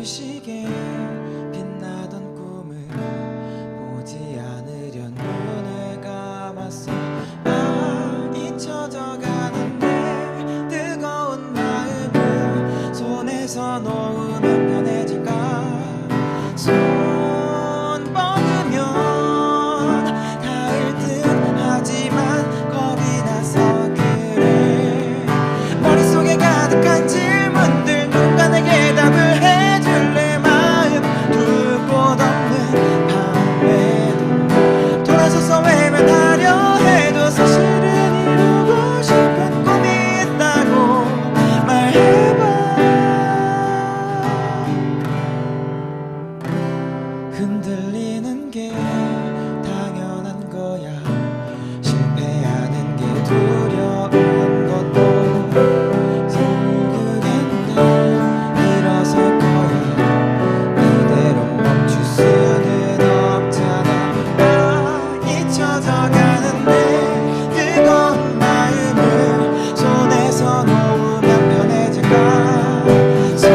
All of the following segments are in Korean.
눈부시게 빛나던 꿈을 보지 않으려 눈을 감았어. 잊혀져가는 내 뜨거운 마음을 손에서 놓으면 편해질까. 손 뻗으면 닿을 듯 하지만 겁이 나서 그래. 머릿속에 가득한 질문들 누군가 내게 답을 해줄래. 마음 둘 곳 없는 밤에도 돌아서서 외면하려 해도 사실은 이루고 싶은 꿈이 있다고 말해봐. 흔들리는 게 당연한 거야. 실패하는 게 두려운 것도 결국엔 날 일어설 거야. 이대로 멈출 수는 없잖아. 잊혀져가는 내 뜨거운 마음을 손에서 놓으면 편해질까. 손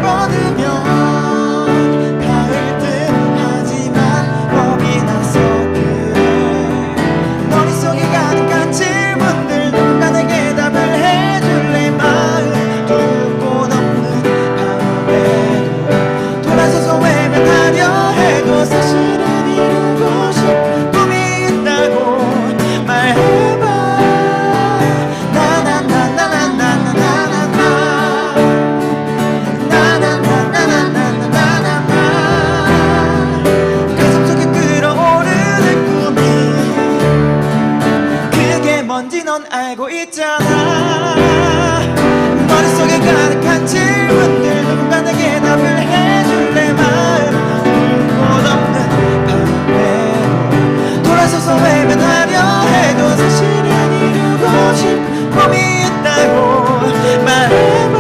뻗으면 닿을 듯 하지만 겁이 나서 그래. 머릿속에 가득한 질문들 누군가 내게 답을 해줄래. 마음 둘 곳 없는 밤에도 돌아서서 외면하려 해도 사실은 이루고 싶은 꿈이 있다고 말해봐. 가슴속에 끓어오르는 꿈이 그게 뭔지 넌 알고 있잖아. 머릿속에 가득한 질문들 누군가 내게 답을 해줄래. 마음 둘곳 없는 밤에 돌아서서 외면하려 해도 사실은 이루고 싶은 꿈이 있다고 말해봐.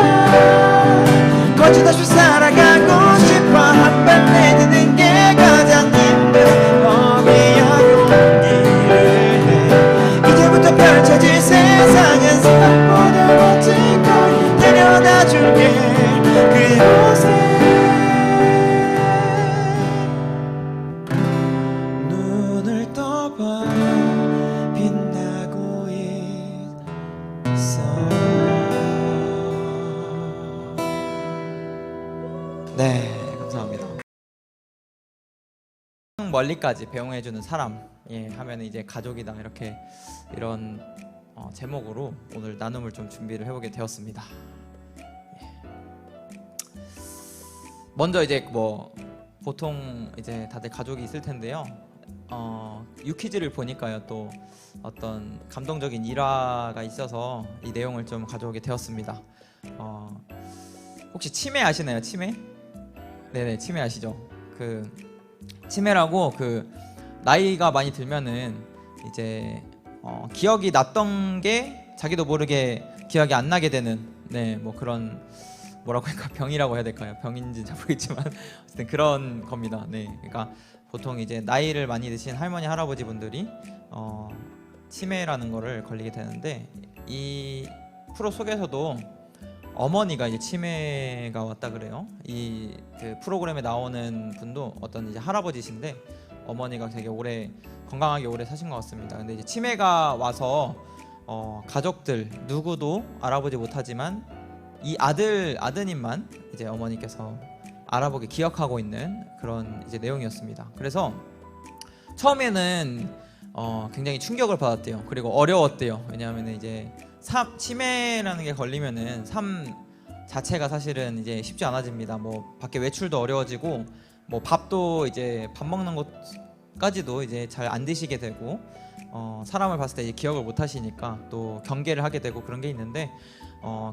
거짓없이 살아가고 싶어. 한 발 내딛는 게 가장 힘든 법이야. 용기를 내. 이제부터 펼쳐질 세상은 생각보다 멋진 걸 데려다 줄게. 그곳에 눈을 떠봐 빛나고 있어. 네, 감사합니다. 멀리까지 배웅해주는 사람, 하면 이제 가족이다, 이렇게 이런 제목으로 오늘 나눔을 좀 준비를 해보게 되었습니다. 먼저 이제 뭐 보통 이제 다들 가족이 있을 텐데요. 유퀴즈를 보니까요, 또 어떤 감동적인 일화가 있어서 이 내용을 좀 가져오게 되었습니다. 혹시 치매 아시나요? 치매? 네네, 치매 아시죠? 그 치매라고, 그 나이가 많이 들면은 이제 기억이 났던 게 자기도 모르게 기억이 안 나게 되는, 뭐 그런, 뭐라고 할까, 병이라고 해야 될까요? 병인지 잘 모르겠지만 어쨌든 그런 겁니다. 그러니까 보통 이제 나이를 많이 드신 할머니 할아버지 분들이 치매라는 거를 걸리게 되는데, 이 프로 속에서도 어머니가 이제 치매가 왔다 그래요. 이 그 프로그램에 나오는 분도 어떤 이제 할아버지신데 어머니가 되게 오래 건강하게 오래 사신 것 같습니다. 근데 이제 치매가 와서 가족들 누구도 알아보지 못하지만 이 아드님만 이제 어머니께서 알아보게 기억하고 있는 그런 이제 내용이었습니다. 그래서 처음에는 굉장히 충격을 받았대요. 그리고 어려웠대요. 왜냐하면 이제 치매라는 게 걸리면은 삶 자체가 사실은 이제 쉽지 않아집니다. 뭐 밖에 외출도 어려워지고, 뭐 밥도 이제 밥 먹는 것까지도 이제 잘 안 드시게 되고, 사람을 봤을 때 이제 기억을 못 하시니까 또 경계를 하게 되고 그런 게 있는데,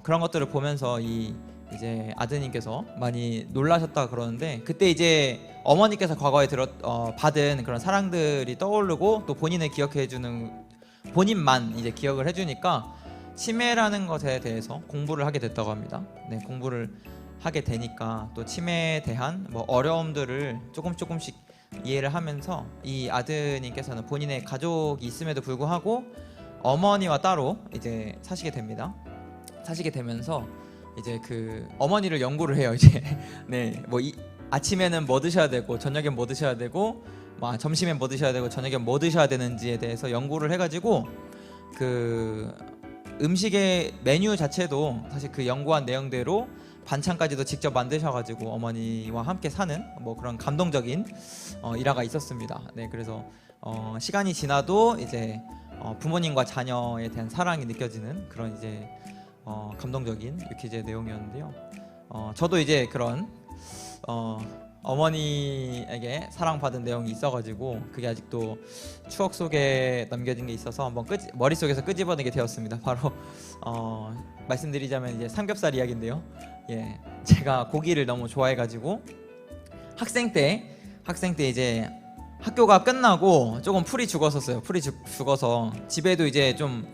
그런 것들을 보면서 이제 아드님께서 많이 놀라셨다 그러는데, 그때 이제 어머니께서 과거에 받은 그런 사랑들이 떠오르고 또 본인을 기억해주는, 본인만 이제 기억을 해주니까 치매라는 것에 대해서 공부를 하게 됐다고 합니다. 공부를 하게 되니까 또 치매에 대한 뭐 어려움들을 조금씩 이해를 하면서 이 아드님께서는 본인의 가족이 있음에도 불구하고 어머니와 따로 이제 사시게 됩니다. 사시게 되면서 이제 그 어머니를 연구를 해요. 이제 네, 뭐 아침에는 뭐 드셔야 되고 저녁엔 뭐 드셔야 되고 점심엔 뭐 드셔야 되고 저녁엔 뭐 드셔야 되는지에 대해서 연구를 해가지고 그 음식의 메뉴 자체도 사실 그 연구한 내용대로 반찬까지도 직접 만드셔가지고 어머니와 함께 사는 뭐 그런 감동적인 일화가 있었습니다. 네, 그래서 시간이 지나도 이제 부모님과 자녀에 대한 사랑이 느껴지는 그런 이제 감동적인 유퀴즈의 내용이었는데요. 저도 이제 그런 어머니에게 사랑받은 내용이 있어가지고 그게 아직도 추억 속에 남겨진 게 있어서 한번 머릿속에서 끄집어내게 되었습니다. 바로 말씀드리자면 이제 삼겹살 이야기인데요. 예, 제가 고기를 너무 좋아해가지고 학생 때 이제 학교가 끝나고 조금 풀이 죽었었어요. 풀이 죽어서 집에도 이제 좀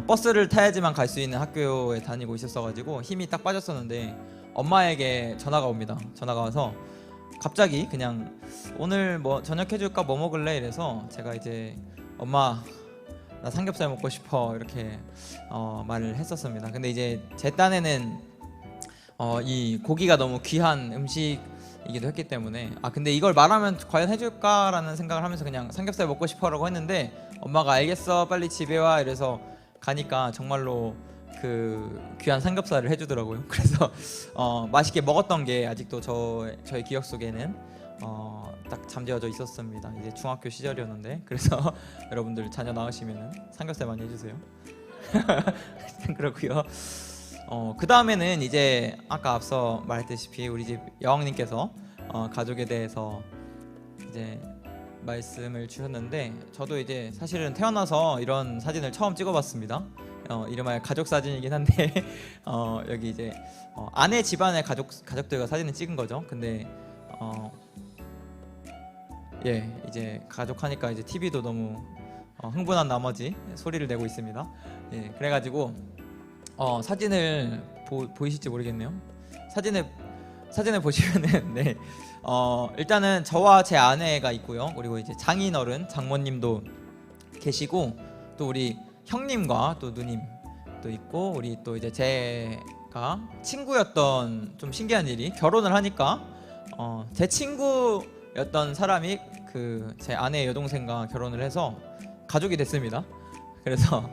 버스를 타야지만 갈 수 있는 학교에 다니고 있었어가지고 힘이 딱 빠졌었는데 엄마에게 전화가 옵니다. 전화가 와서 갑자기 그냥 오늘 뭐 저녁 해줄까 뭐 먹을래 이래서 제가 이제 엄마 나 삼겹살 먹고 싶어 이렇게 말을 했었습니다. 근데 이제 제 딴에는 이 고기가 너무 귀한 음식이기도 했기 때문에 근데 이걸 말하면 과연 해줄까라는 생각을 하면서 그냥 삼겹살 먹고 싶어라고 했는데 엄마가 알겠어 빨리 집에 와 이래서 가니까 정말로 그 귀한 삼겹살을 해주더라고요. 그래서 맛있게 먹었던 게 아직도 저의 기억 속에는 딱 잠재워져 있었습니다. 이제 중학교 시절이었는데 그래서 여러분들 자녀 낳으시면은 삼겹살 많이 해주세요. 그렇고요. 그 다음에는 이제 아까 앞서 말했다시피 우리 집 여왕님께서 가족에 대해서 이제 말씀을 주셨는데 저도 이제 사실은 태어나서 이런 사진을 처음 찍어봤습니다. 이름하여 가족 사진이긴 한데 여기 이제 아내 집안의 가족들과 사진을 찍은 거죠. 근데 예 이제 가족하니까 이제 TV도 너무 흥분한 나머지 소리를 내고 있습니다. 예 그래가지고 사진을 보이실지 모르겠네요. 사진을 보시면은 네 일단은 저와 제 아내가 있고요. 그리고 이제 장인어른 장모님도 계시고 또 우리 형님과 또 누님도 있고 우리 또 이제 제가 친구였던 좀 신기한 일이 결혼을 하니까 제 친구였던 사람이 그 제 아내의 여동생과 결혼을 해서 가족이 됐습니다. 그래서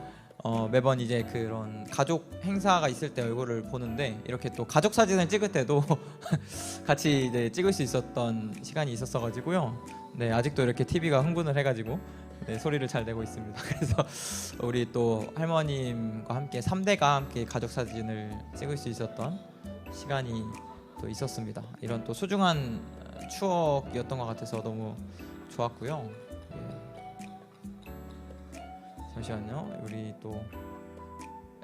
매번 이제 그런 가족 행사가 있을 때 얼굴을 보는데 이렇게 또 가족 사진을 찍을 때도 같이 이제 찍을 수 있었던 시간이 있었어가지고요. 네 아직도 이렇게 TV가 흥분을 해가지고 네, 소리를 잘 내고 있습니다. 그래서 우리 또 할머님과 함께 3대가 함께 가족 사진을 찍을 수 있었던 시간이 또 있었습니다. 이런 또 소중한 추억이었던 것 같아서 너무 좋았고요. 잠시만요. 우리 또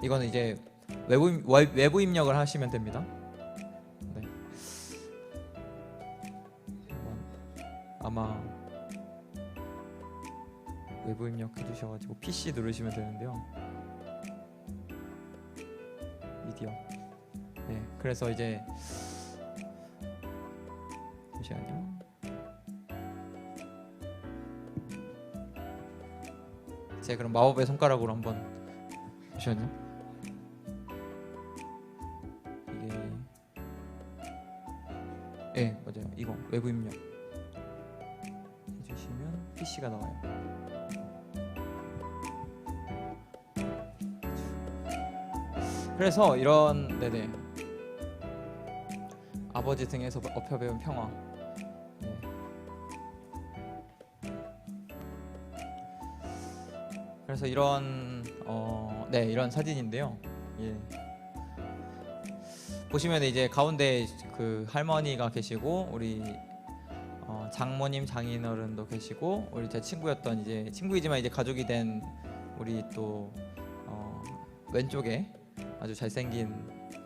이거는 이제 외부 입력을 하시면 됩니다. 네. 아마 외부 입력해 주셔가지고 PC 누르시면 되는데요. 미디어. 네. 그래서 이제 잠시만요. 제가 그럼 마법의 손가락으로 한번 잠시만요. 이게 맞아요. 이거 외부 입력 해주시면 PC가 나와요. 그래서 이런 아버지 등에서 업혀배운 평화. 그래서 이런 이런 사진인데요. 예. 보시면 이제 가운데 그 할머니가 계시고 우리 장모님 장인어른도 계시고 우리 제 친구였던 이제 친구이지만 이제 가족이 된 우리 또 왼쪽에 아주 잘생긴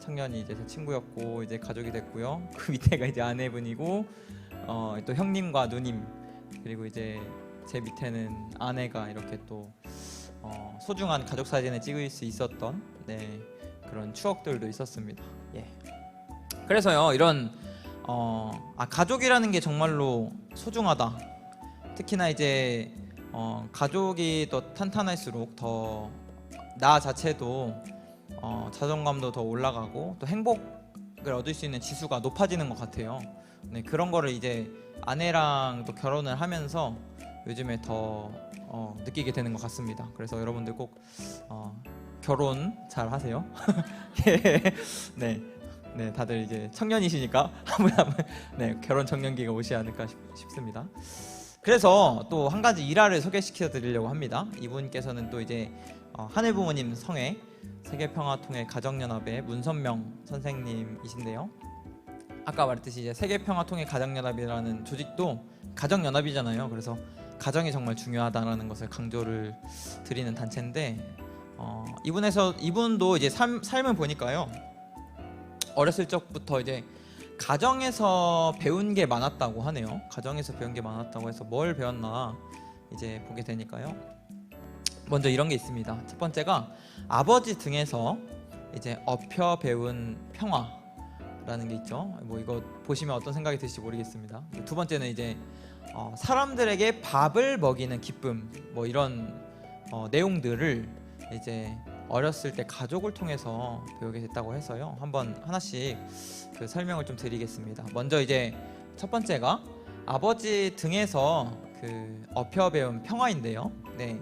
청년이 이제 제 친구였고 이제 가족이 됐고요. 그 밑에가 이제 아내분이고 또 형님과 누님 그리고 이제 제 밑에는 아내가 이렇게 또 소중한 가족 사진을 찍을 수 있었던 그런 추억들도 있었습니다. 예. 그래서요 이런 가족이라는 게 정말로 소중하다. 특히나 이제 가족이 더 탄탄할수록 더 나 자체도 자존감도 더 올라가고 또 행복을 얻을 수 있는 지수가 높아지는 것 같아요. 네, 그런 거를 이제 아내랑 또 결혼을 하면서 요즘에 더 느끼게 되는 것 같습니다. 그래서 여러분들 꼭 결혼 잘 하세요. 예. 네, 네, 다들 이제 청년이시니까 한분 네, 결혼 청년기가 오지 않을까 싶습니다. 그래서 또 한 가지 일화를 소개시켜 드리려고 합니다. 이분께서는 또 이제 하늘 부모님 성회 세계평화통일 가정연합의 문선명 선생님이신데요. 아까 말했듯이 이제 세계평화통일 가정연합이라는 조직도 가정연합이잖아요. 그래서 가정이 정말 중요하다라는 것을 강조를 드리는 단체인데 이분도 이제 삶을 보니까요. 어렸을 적부터 이제 가정에서 배운 게 많았다고 하네요. 가정에서 배운 게 많았다고 해서 뭘 배웠나 이제 보게 되니까요. 먼저 이런 게 있습니다. 첫 번째가 아버지 등에서 이제 업혀 배운 평화라는 게 있죠. 뭐 이거 보시면 어떤 생각이 드실지 모르겠습니다. 두 번째는 이제 사람들에게 밥을 먹이는 기쁨, 뭐 이런 내용들을 이제 어렸을 때 가족을 통해서 배우게 됐다고 해서요. 한번 하나씩 그 설명을 좀 드리겠습니다. 먼저 이제 첫 번째가 아버지 등에서 그 업혀 배운 평화인데요. 네,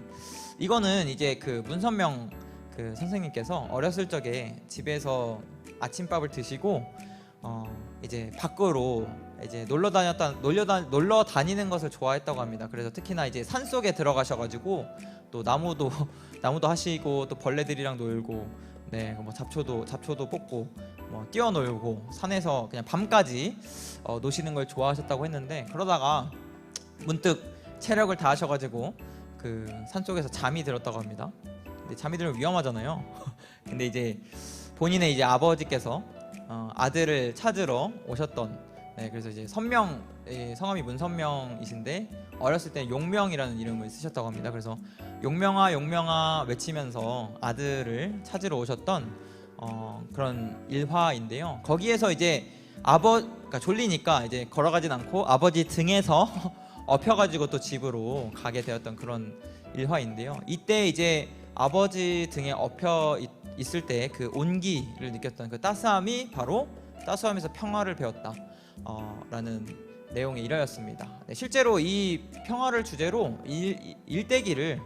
이거는 이제 그 문선명 그 선생님께서 어렸을 적에 집에서 아침밥을 드시고 이제 밖으로 이제 놀러 다니는 것을 좋아했다고 합니다. 그래서 특히나 이제 산 속에 들어가셔가지고 또 나무도 하시고 또 벌레들이랑 놀고, 네, 뭐 잡초도 뽑고 뭐 뛰어놀고 산에서 그냥 밤까지 노시는 걸 좋아하셨다고 했는데, 그러다가 문득 체력을 다하셔가지고 그 산속에서 잠이 들었다고 합니다. 근데 잠이 들면 위험하잖아요. 근데 이제 본인의 이제 아버지께서 아들을 찾으러 오셨던, 네, 그래서 이제 성함이 문선명이신데 어렸을 때 용명이라는 이름을 쓰셨다고 합니다. 그래서 용명아 용명아 외치면서 아들을 찾으러 오셨던 그런 일화인데요. 거기에서 이제 그러니까 졸리니까 이제 걸어가진 않고 아버지 등에서 엎혀가지고 또 집으로 가게 되었던 그런 일화인데요. 이때 이제 아버지 등에 엎혀 있을 때 그 온기를 느꼈던 그 따스함에서 평화를 배웠다 라는 내용의 일화였습니다. 네, 실제로 이 평화를 주제로 일대기를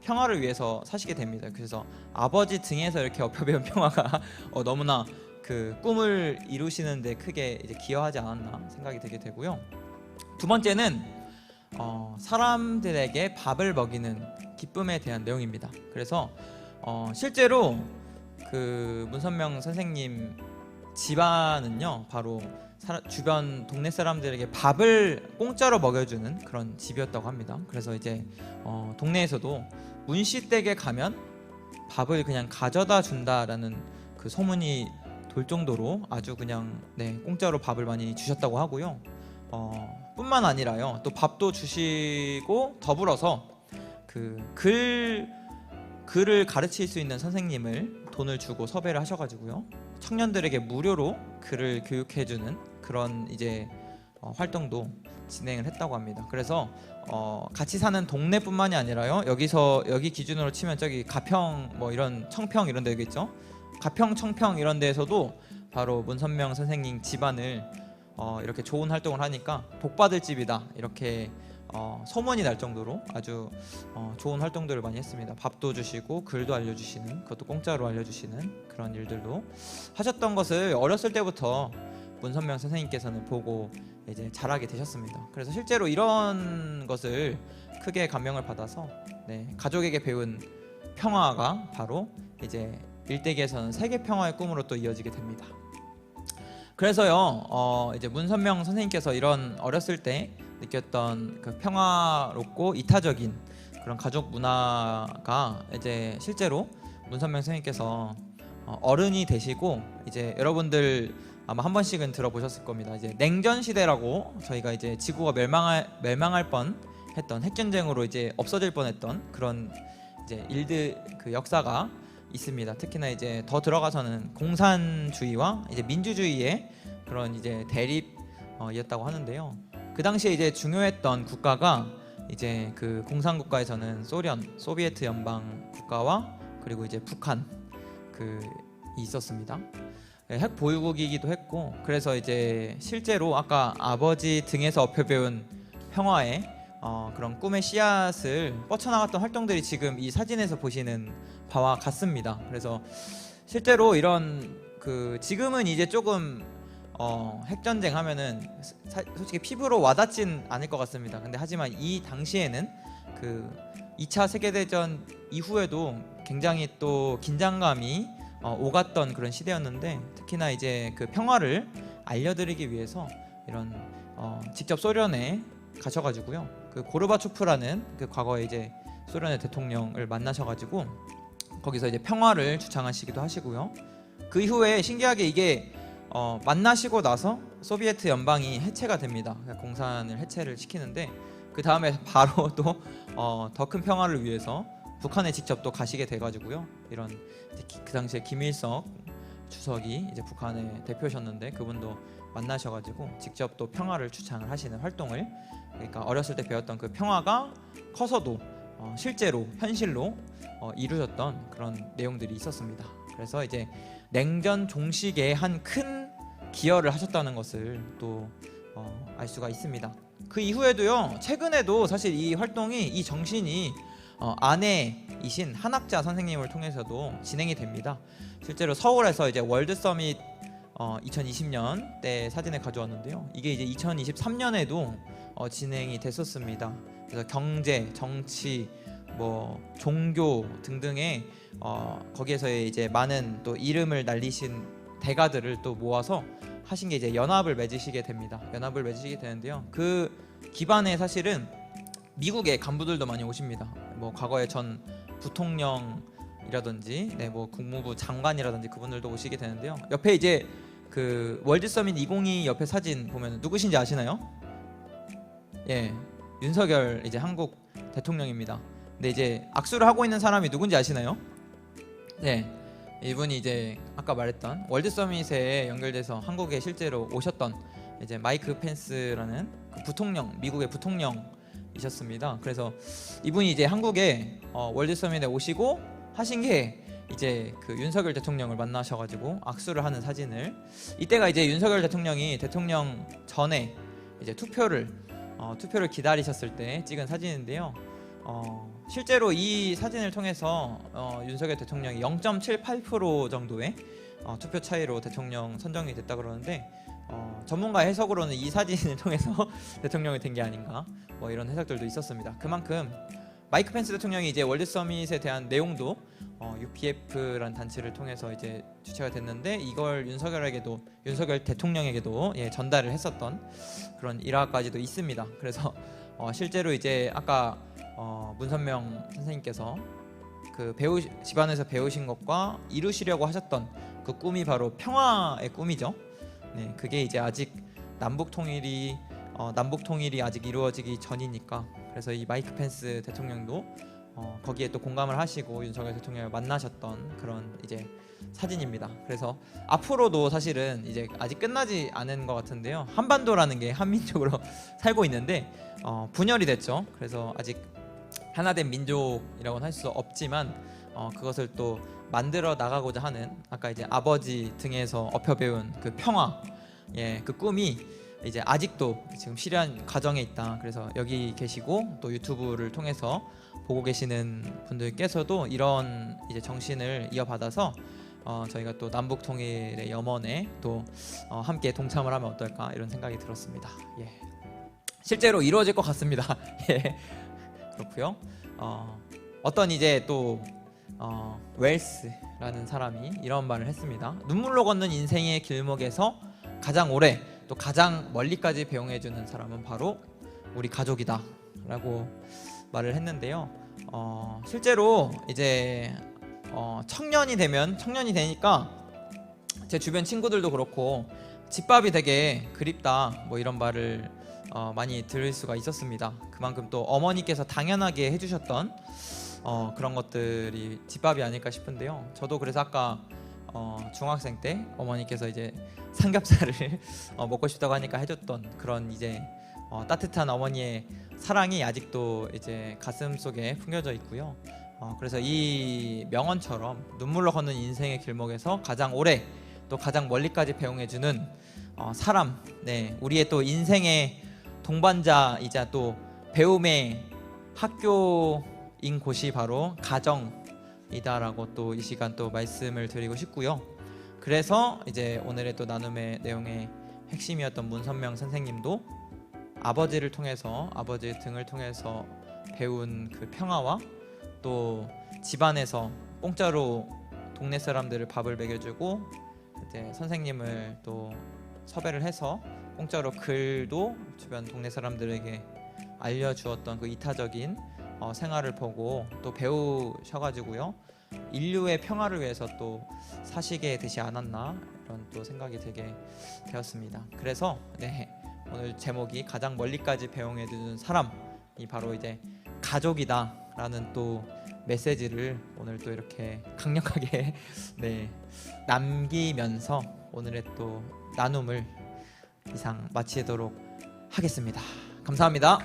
평화를 위해서 사시게 됩니다. 그래서 아버지 등에서 이렇게 엎여 배운 평화가 너무나 그 꿈을 이루시는데 크게 이제 기여하지 않았나 생각이 들게 되고요. 두 번째는 사람들에게 밥을 먹이는 기쁨에 대한 내용입니다. 그래서 실제로 그 문선명 선생님 집안은요, 바로 주변 동네 사람들에게 밥을 공짜로 먹여주는 그런 집이었다고 합니다. 그래서 이제 동네에서도 문씨댁에 가면 밥을 그냥 가져다 준다라는 그 소문이 돌 정도로 아주 그냥, 네, 공짜로 밥을 많이 주셨다고 하고요. 뿐만 아니라요, 또 밥도 주시고 더불어서 그 글을 가르칠 수 있는 선생님을 돈을 주고 섭외를 하셔가지고요, 청년들에게 무료로 글을 교육해주는 그런 이제 활동도 진행을 했다고 합니다. 그래서 같이 사는 동네뿐만이 아니라요, 여기 기준으로 치면 저기 가평 뭐 이런 청평 이런 데 있겠죠. 가평 청평 이런 데에서도 바로 문선명 선생님 집안을 이렇게 좋은 활동을 하니까 복받을 집이다 이렇게 소문이 날 정도로 아주 좋은 활동들을 많이 했습니다. 밥도 주시고 글도 알려주시는, 그것도 공짜로 알려주시는 그런 일들도 하셨던 것을 어렸을 때부터 문선명 선생님께서는 보고 이제 자라게 되셨습니다. 그래서 실제로 이런 것을 크게 감명을 받아서, 네, 가족에게 배운 평화가 바로 이제 일대기에서는 세계 평화의 꿈으로 또 이어지게 됩니다. 그래서요, 이제 문선명 선생님께서 이런 어렸을 때 느꼈던 그 평화롭고 이타적인 그런 가족 문화가 이제 실제로 문선명 선생님께서 어른이 되시고, 이제 여러분들 아마 한 번씩은 들어보셨을 겁니다. 이제 냉전 시대라고 저희가 이제 지구가 멸망할 뻔했던, 핵전쟁으로 이제 없어질 뻔했던 그런 이제 일들, 그 역사가 있습니다. 특히나 이제 더 들어가서는 공산주의와 이제 민주주의의 그런 이제 대립이었다고 하는데요. 그 당시에 이제 중요했던 국가가 이제 그 공산 국가에서는 소비에트 연방 국가와 그리고 이제 북한, 그 있었습니다. 핵 보유국이기도 했고, 그래서 이제 실제로 아까 아버지 등에서 업혀 배운 평화의 그런 꿈의 씨앗을 뻗쳐나갔던 활동들이 지금 이 사진에서 보시는 바와 같습니다. 그래서 실제로 이런 지금은 이제 조금 핵전쟁 하면은 솔직히 피부로 와닿진 않을 것 같습니다. 근데 하지만 이 당시에는 2차 세계대전 이후에도 굉장히 또 긴장감이 오갔던 그런 시대였는데, 특히나 이제 그 평화를 알려드리기 위해서 이런 직접 소련에 가셔가지고요, 고르바초프라는 과거에 이제 소련의 대통령을 만나셔가지고 거기서 이제 평화를 주창하시기도 하시고요. 그 이후에 신기하게 이게 만나시고 나서 소비에트 연방이 해체가 됩니다. 공산을 해체를 시키는데, 그 다음에 바로 또 더 큰 평화를 위해서 북한에 직접 또 가시게 돼가지고요. 이런 그 당시에 김일성 주석이 이제 북한의 대표셨는데 그분도 만나셔가지고 직접 또 평화를 주창을 하시는 활동을, 그러니까 어렸을 때 배웠던 그 평화가 커서도 실제로 현실로 이루어졌던 그런 내용들이 있었습니다. 그래서 이제 냉전 종식에 한 큰 기여를 하셨다는 것을 또 알 수가 있습니다. 그 이후에도요, 최근에도 사실 이 활동이, 이 정신이 아내이신 한학자 선생님을 통해서도 진행이 됩니다. 실제로 서울에서 이제 월드 서밋 2020년 때 사진을 가져왔는데요, 이게 이제 2023년에도 진행이 됐었습니다. 그래서 경제, 정치, 뭐 종교 등등의 거기에서의 이제 많은 또 이름을 날리신 대가들을 또 모아서 하신 게 이제 연합을 맺으시게 됩니다. 연합을 맺으시게 되는데요, 그 기반에 사실은 미국의 간부들도 많이 오십니다. 뭐 과거의 전 부통령이라든지 뭐 국무부 장관이라든지 그분들도 오시게 되는데요, 옆에 이제 그 월드 서밋 2022 옆에 사진 보면 누구신지 아시나요? 예, 윤석열 이제 한국 대통령입니다. 근데 이제 악수를 하고 있는 사람이 누군지 아시나요? 네, 이분이 이제 아까 말했던 월드 서밋에 연결돼서 한국에 실제로 오셨던 이제 마이크 펜스라는 그 부통령, 미국의 부통령이셨습니다. 그래서 이분이 이제 한국에 월드 서밋에 오시고 하신 게 이제 그 윤석열 대통령을 만나셔가지고 악수를 하는 사진을, 이때가 이제 윤석열 대통령이 대통령 전에 이제 투표를 기다리셨을 때 찍은 사진인데요. 실제로 이 사진을 통해서 윤석열 대통령이 0.78% 정도의 투표 차이로 대통령 선정이 됐다 그러는데, 전문가 해석으로는 이 사진을 통해서 대통령이 된 게 아닌가, 뭐 이런 해석들도 있었습니다. 그만큼 마이크 펜스 대통령이 이제 월드 서밋에 대한 내용도 UPF라는 단체를 통해서 이제 주최가 됐는데, 이걸 윤석열 대통령에게도 전달을 했었던 그런 일화까지도 있습니다. 그래서 실제로 이제 아까 문선명 선생님께서 그 집안에서 배우신 것과 이루시려고 하셨던 그 꿈이 바로 평화의 꿈이죠. 네, 그게 이제 아직 남북 통일이 아직 이루어지기 전이니까, 그래서 이 마이크 펜스 대통령도 거기에 또 공감을 하시고 윤석열 대통령을 만나셨던 그런 이제 사진입니다. 그래서 앞으로도 사실은 이제 아직 끝나지 않은 것 같은데요, 한반도라는 게 한민족으로 살고 있는데 분열이 됐죠. 그래서 아직 하나된 민족이라고는 할 수 없지만 그것을 또 만들어 나가고자 하는, 아까 이제 아버지 등에서 업혀 배운 그 평화, 그 꿈이 이제 아직도 지금 실현 과정에 있다. 그래서 여기 계시고 또 유튜브를 통해서 보고 계시는 분들께서도 이런 이제 정신을 이어받아서 저희가 또 남북 통일의 염원에 또 함께 동참을 하면 어떨까, 이런 생각이 들었습니다. 실제로 이루어질 것 같습니다. 그렇고요. 어떤 이제 또 웰스라는 사람이 이런 말을 했습니다. 눈물로 걷는 인생의 길목에서 가장 오래 또 가장 멀리까지 배웅해주는 사람은 바로 우리 가족이다 라고 말을 했는데요, 실제로 이제 청년이 되니까 제 주변 친구들도 그렇고 집밥이 되게 그립다, 뭐 이런 말을 많이 들을 수가 있었습니다. 그만큼 또 어머니께서 당연하게 해주셨던 그런 것들이 집밥이 아닐까 싶은데요, 저도 그래서 아까 중학생 때 어머니께서 이제 삼겹살을 먹고 싶다고 하니까 해줬던 그런 이제 따뜻한 어머니의 사랑이 아직도 이제 가슴 속에 품겨져 있고요. 그래서 이 명언처럼 눈물로 걷는 인생의 길목에서 가장 오래 또 가장 멀리까지 배웅해주는 사람, 네, 우리의 또 인생의 동반자이자 또 배움의 학교인 곳이 바로 가정이다라고 또 이 시간 또 말씀을 드리고 싶고요. 그래서 이제 오늘의 또 나눔의 내용의 핵심이었던 문선명 선생님도 아버지를 통해서, 아버지의 등을 통해서 배운 그 평화와 또 집안에서 공짜로 동네 사람들을 밥을 먹여주고 이제 선생님을 또 섭외를 해서 공짜로 글도 주변 동네 사람들에게 알려주었던 그 이타적인 생활을 보고 또 배우셔가지고요, 인류의 평화를 위해서 또 사시게 되지 않았나 이런 또 생각이 되게 되었습니다. 그래서 네, 오늘 제목이 가장 멀리까지 배웅해주는 사람이 바로 이제 가족이다라는 또 메시지를 오늘 또 이렇게 강력하게 네, 남기면서 오늘의 또 나눔을 이상 마치도록 하겠습니다. 감사합니다.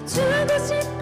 주고 싶은